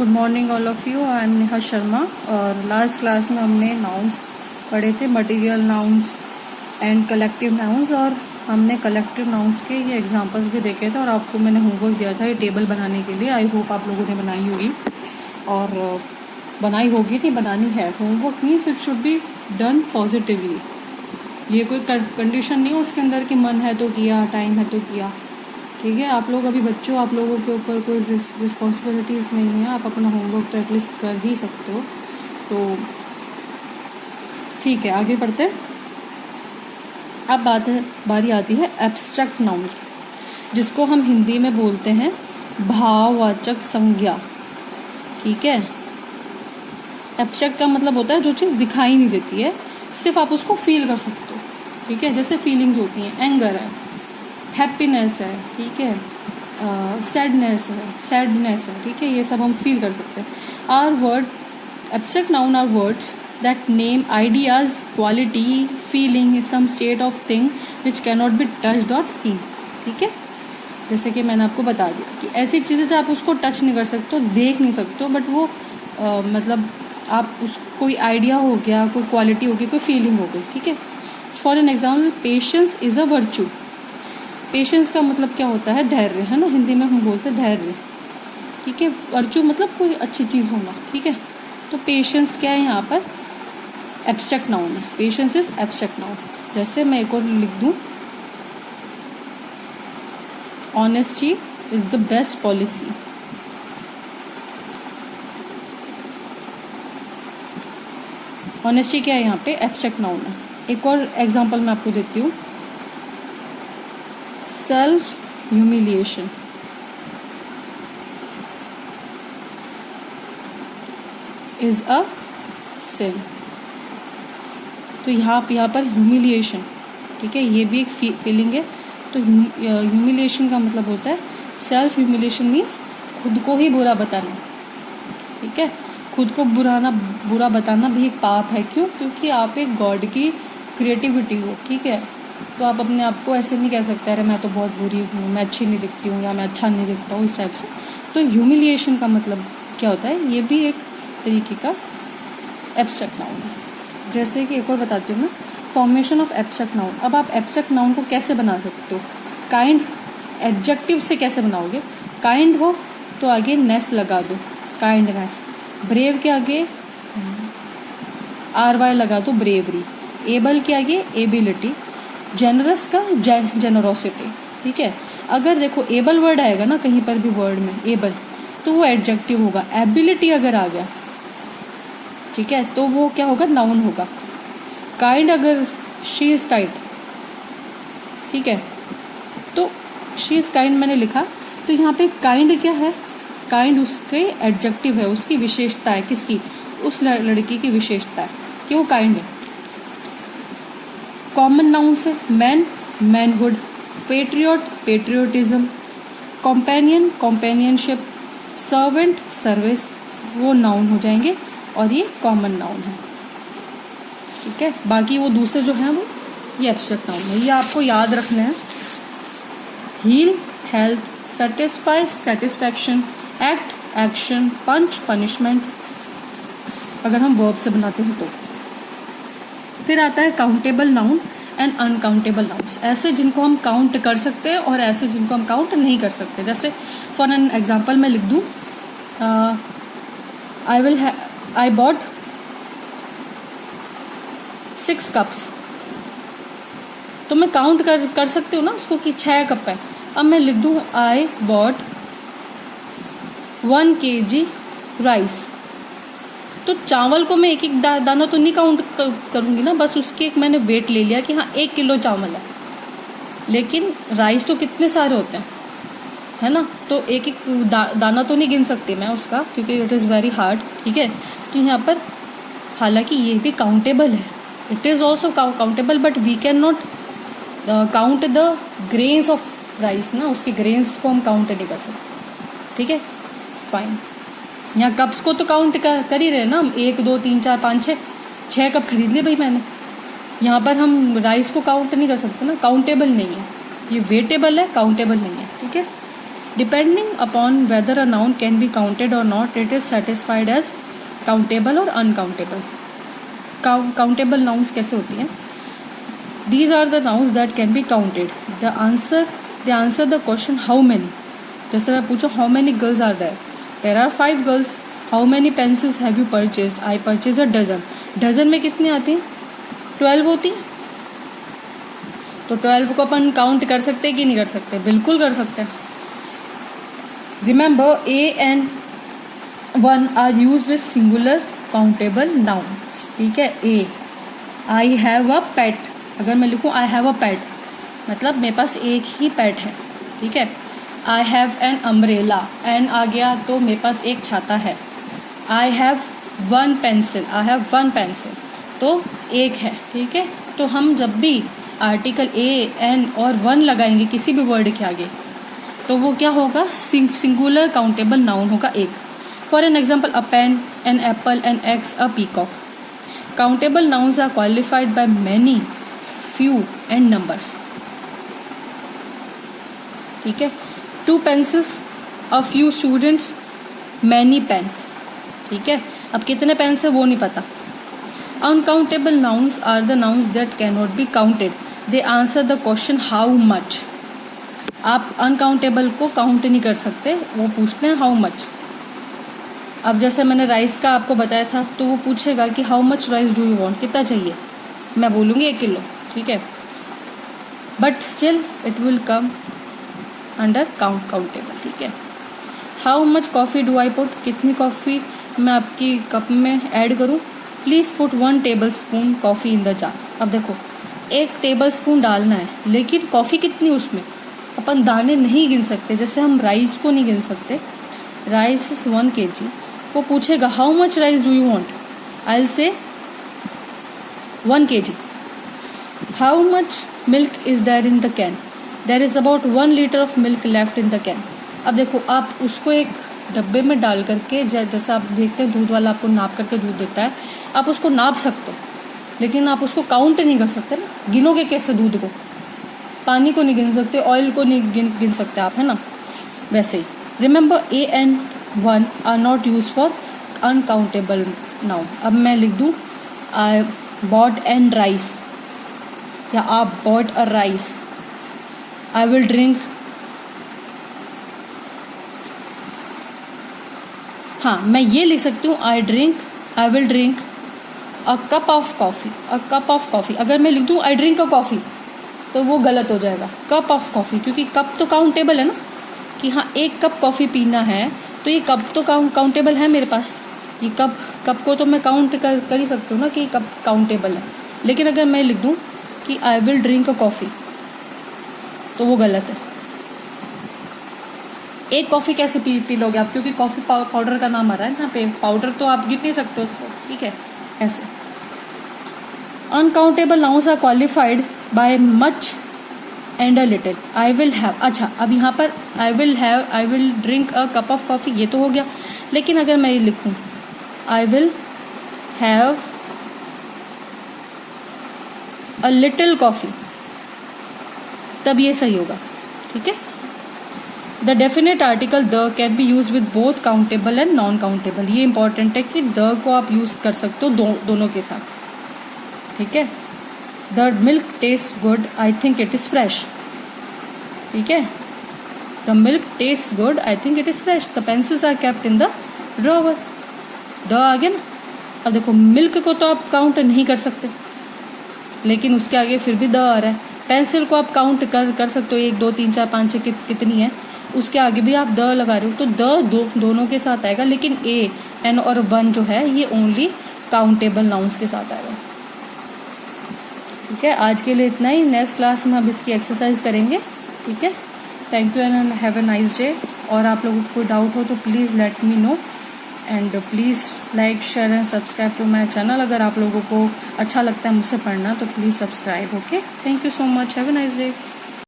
Good morning all of you. I am Neha Sharma. और last class में हमने नाउन्स पढ़े थे, material nouns and collective nouns, और हमने कलेक्टिव नाउन्स के ये एग्जांपल्स भी देखे थे और आपको मैंने होमवर्क दिया था ये टेबल बनाने के लिए। आई होप आप लोगों ने बनाई होगी, और बनाई होगी नहीं, बनानी है। Homework means it should be done positively. ये कोई कंडीशन नहीं है उसके अंदर कि मन है तो किया, टाइम है तो किया। ठीक है, आप लोग अभी बच्चों, आप लोगों के ऊपर कोई रिस्पॉन्सिबिलिटीज़ नहीं है, आप अपना होमवर्क तो एटलीस्ट कर ही सकते हो। तो ठीक है, आगे बढ़ते हैं। अब बारी आती है एब्स्ट्रैक्ट नाउन, जिसको हम हिंदी में बोलते हैं भाववाचक संज्ञा। ठीक है, एब्स्ट्रैक्ट का मतलब होता है जो चीज़ दिखाई नहीं देती है, सिर्फ आप उसको फील कर सकते हो। ठीक है, जैसे फीलिंग्स होती हैं, एंगर है, हैप्पीनेस है, ठीक है, सैडनेस है, ठीक है, ये सब हम फील कर सकते हैं। Are word abstract noun are words that name ideas, quality, feeling, some state of thing which cannot be touched और सीन। ठीक है, जैसे कि मैंने आपको बता दिया कि ऐसी चीज़ें जो आप उसको टच नहीं कर सकते हो, देख नहीं सकते हो, बट वो मतलब आप उस कोई आइडिया हो गया, कोई क्वालिटी हो गई, कोई फीलिंग हो गई। ठीक है, for an example, patience is a virtue. Patience का मतलब क्या होता है? धैर्य, है ना, हिंदी में हम बोलते हैं धैर्य। ठीक है, वर्च्यू मतलब कोई अच्छी चीज़ होना। ठीक है, तो पेशेंस क्या है यहाँ पर? एब्स्ट्रैक्ट नाउन है। Patience is abstract noun. जैसे मैं एक और लिख दूँ, honesty is the best policy. Honesty क्या है यहाँ पे? एब्स्ट्रैक्ट नाउन है। एक और एग्जांपल मैं आपको देती हूँ, सेल्फ ह्यूमिलिएशन इज अ सिन। तो यहाँ पर ह्यूमिलिएशन, ठीक है, ये भी एक फीलिंग है। तो ह्यूमिलिएशन का मतलब होता है, सेल्फ ह्यूमिलिएशन मीन्स खुद को ही बुरा बताना। ठीक है, खुद को बुरा बताना भी एक पाप है। क्यों? क्योंकि आप एक गॉड की क्रिएटिविटी हो। ठीक है, तो आप अपने आप को ऐसे नहीं कह सकते अरे मैं तो बहुत बुरी हूँ, मैं अच्छी नहीं दिखती हूँ, या मैं अच्छा नहीं दिखता हूँ, इस टाइप से। तो ह्यूमिलिएशन का मतलब क्या होता है? ये भी एक तरीके का एब्स्ट्रैक्ट नाउन है। जैसे कि एक और बताती हूँ मैं, फॉर्मेशन ऑफ एब्स्ट्रैक्ट नाउन। अब आप एब्स्ट्रैक्ट नाउन को कैसे बना सकते हो? काइंड एडजेक्टिव से कैसे बनाओगे? काइंड हो तो आगे नेस लगा दो, काइंडनेस। ब्रेव के आगे RY लगा दो, ब्रेवरी। एबल के आगे एबिलिटी। जेनरस का जेनरोसिटी। ठीक है, अगर देखो एबल वर्ड आएगा ना कहीं पर भी वर्ड में, एबल, तो वो एडजेक्टिव होगा। एबिलिटी अगर आ गया, ठीक है, तो वो क्या होगा? नाउन होगा। काइंड, अगर शी इज काइंड, ठीक है, तो शी इज काइंड मैंने लिखा, तो यहाँ पे काइंड क्या है? काइंड उसके एडजेक्टिव है, उसकी विशेषता है। किसकी? उस लड़की की विशेषता है कि वो काइंड है। कॉमन नाउन से man, manhood, patriot, patriotism, companion, companionship, servant, service, वो नाउन हो जाएंगे और ये कॉमन नाउन है। ठीक है, बाकी वो दूसरे जो हैं वो ये एब्स्ट्रैक्ट नाउन है। ये आपको याद रखना है। Heal, health, satisfy, satisfaction, act, action, punch, punishment, अगर हम वर्ब से बनाते हैं तो। फिर आता है countable noun and uncountable nouns. ऐसे जिनको हम काउंट कर सकते हैं और ऐसे जिनको हम काउंट नहीं कर सकते। जैसे फॉर एन एग्जाम्पल मैं लिख दूँ, आई बॉट 6 कप्स। तो मैं काउंट कर सकती हूँ ना उसको कि 6 कप है। अब मैं लिख दूँ, आई बॉट 1 kg राइस। तो चावल को मैं एक एक दाना तो नहीं काउंट करूंगी ना, बस उसके एक मैंने वेट ले लिया कि हाँ 1 किलो चावल है। लेकिन राइस तो कितने सारे होते हैं, है ना, तो एक एक दाना तो नहीं गिन सकती मैं उसका, क्योंकि इट इज़ वेरी हार्ड। ठीक है, तो यहाँ पर हालांकि ये भी काउंटेबल है, it is also countable, but we can not count the grains of rice ना, उसके ग्रेन्स को हम काउंट नहीं कर सकते। ठीक है, फाइन। यहाँ कप्स को तो काउंट कर ही रहे ना हम, 1 2 3 4 5 6 कप खरीद लिए भाई मैंने। यहाँ पर हम राइस को काउंट नहीं कर सकते ना, काउंटेबल नहीं है ये, वेटेबल है, काउंटेबल नहीं है। ठीक है, depending upon whether a noun can be counted और not, it is satisfied as countable और अनकाउंटेबल. काउंटेबल नाउन्स कैसे होती हैं? These are the nouns that can be counted. They answer the question how many. जैसे मैं पूछूं how many girls are there? There are 5 girls. How many pencils have you purchased? I purchased a dozen. Dozen में कितनी आती हैं? 12 होती हैं. तो 12 को अपन काउंट कर सकते हैं कि नहीं कर सकते? बिल्कुल कर सकते हैं. Remember, A and 1 are used with singular countable nouns. ठीक है. A, I have a pet. अगर मैं लिखूं आई हैव अ पेट, मतलब मेरे पास एक ही पेट है. ठीक है. I have an umbrella, an आ गया तो मेरे पास एक छाता है. I have 1 pencil, I have 1 pencil, तो एक है. ठीक है. तो हम जब भी आर्टिकल ए, एन और 1 लगाएंगे किसी भी वर्ड के आगे, तो वो क्या होगा? सिंगुलर काउंटेबल नाउन होगा एक. For an example, a pen, an apple, an eggs, a peacock. Countable nouns are qualified by many, few and numbers. ठीक है. 2 pencils, a few students, many pens. ठीक है. अब कितने पेन्स है वो नहीं पता. Uncountable nouns are the nouns that cannot be counted. They answer the question how much. आप uncountable को काउंट नहीं कर सकते, वो पूछते हैं how much. अब जैसे मैंने राइस का आपको बताया था, तो वो पूछेगा कि how much rice do you want, कितना चाहिए. मैं बोलूँगी 1 किलो. ठीक है. But still it will come under countable. ठीक है. How much coffee do I put, कितनी कॉफ़ी मैं आपकी कप में ऐड करूँ. Please put 1 table spoon coffee in the jar. अब देखो 1 टेबल स्पून डालना है, लेकिन कॉफ़ी कितनी उसमें अपन दाने नहीं गिन सकते. जैसे हम राइस को नहीं गिन सकते. Rice is 1 kg. वो पूछेगा how much rice do you want. I will say 1 kg. How much milk is there in the can? There is about 1 liter of milk left in the can. अब देखो आप उसको एक डब्बे में डाल करके, जैसा आप देखते हैं दूध वाला आपको नाप करके दूध देता है, आप उसको नाप सकते हो, लेकिन आप उसको काउंट नहीं कर सकते ना. गिनोगे कैसे दूध को? पानी को नहीं गिन सकते, ऑयल को नहीं गिन सकते आप, है ना. वैसे ही remember, A and 1 are not use for uncountable noun. अब मैं लिख दूँ आई बॉट एन राइस, या आप bought a rice. I will drink, हाँ मैं ये लिख सकती हूँ आई will drink a cup of coffee. A cup of coffee अगर मैं लिख दूँ आई ड्रिंक अ कॉफ़ी, तो वो गलत हो जाएगा. कप ऑफ कॉफ़ी, क्योंकि कप तो काउंटेबल है ना, कि हाँ 1 कप कॉफ़ी पीना है, तो ये कप तो काउंटेबल है मेरे पास. ये कप को तो मैं काउंट कर ही सकती हूँ ना कि कप काउंटेबल है. लेकिन अगर मैं लिख दूँ कि आई विल ड्रिंक अ कॉफ़ी, तो वो गलत है. 1 कॉफ़ी कैसे पी लोगे आप, क्योंकि कॉफ़ी पाउडर का नाम आ रहा है यहाँ पे. पाउडर तो आप गिन नहीं सकते उसको. ठीक है. ऐसे uncountable nouns are qualified by much and a little. I will have, अच्छा अब यहाँ पर I will drink a cup of coffee, ये तो हो गया. लेकिन अगर मैं ये लिखूँ I will have a little coffee, तब ये सही होगा. ठीक है. The definite article the can be use with both countable and non countable. ये इंपॉर्टेंट है कि द को आप यूज कर सकते हो दोनों के साथ. ठीक है. The milk taste good, I think it is fresh. ठीक है. The milk taste good, I think it is fresh. The pencils are kept in the drawer. The आ गया ना. अब देखो मिल्क को तो आप काउंट नहीं कर सकते, लेकिन उसके आगे फिर भी द आ रहा है. पेंसिल को आप काउंट कर सकते हो, 1 2 3 4 5 6 कितनी है, उसके आगे भी आप द लगा रहे हो, तो द दोनों के साथ आएगा. लेकिन A, N और 1 जो है ये ओनली काउंटेबल नाउन्स के साथ आएगा. ठीक है. आज के लिए इतना ही. नेक्स्ट क्लास में हम इसकी एक्सरसाइज करेंगे. ठीक है. Thank you and have a nice day. और आप लोगों को कोई डाउट हो तो please let me know, and please like share and subscribe to my channel. अगर आप लोगों को अच्छा लगता है मुझसे पढ़ना तो please subscribe. Okay. Thank you so much. Have a nice day.